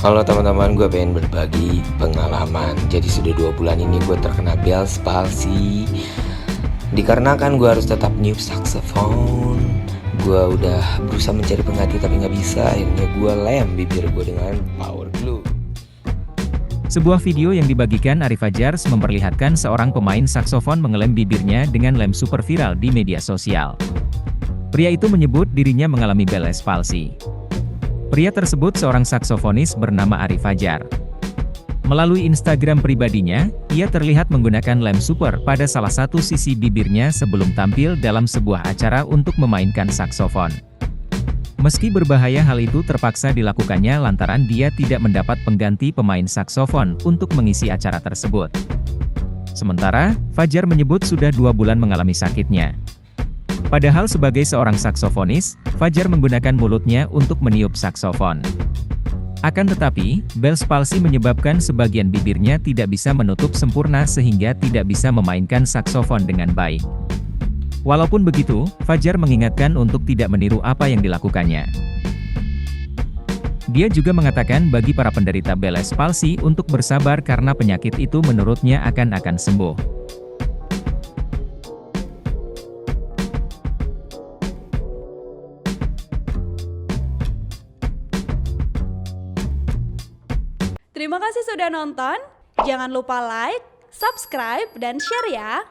Halo teman-teman, gue pengen berbagi pengalaman. Jadi sudah 2 bulan ini gue terkena Bell's palsy. Dikarenakan gue harus tetap niup saksofon. Gue udah berusaha mencari pengganti tapi gak bisa. Akhirnya gue lem bibir gue dengan power glue. Sebuah video yang dibagikan Arif Fajar memperlihatkan seorang pemain saksofon mengelem bibirnya dengan lem super viral di media sosial. Pria itu menyebut dirinya mengalami Bell's palsy. Pria tersebut seorang saksofonis bernama Arif Fajar. Melalui Instagram pribadinya, ia terlihat menggunakan lem super pada salah satu sisi bibirnya sebelum tampil dalam sebuah acara untuk memainkan saksofon. Meski berbahaya, hal itu terpaksa dilakukannya lantaran dia tidak mendapat pengganti pemain saksofon untuk mengisi acara tersebut. Sementara, Fajar menyebut sudah 2 bulan mengalami sakitnya. Padahal sebagai seorang saksofonis, Fajar menggunakan mulutnya untuk meniup saksofon. Akan tetapi, Bell's palsy menyebabkan sebagian bibirnya tidak bisa menutup sempurna sehingga tidak bisa memainkan saksofon dengan baik. Walaupun begitu, Fajar mengingatkan untuk tidak meniru apa yang dilakukannya. Dia juga mengatakan bagi para penderita Bell's palsy untuk bersabar karena penyakit itu menurutnya akan sembuh. Terima kasih sudah nonton. Jangan lupa like, subscribe, dan share ya.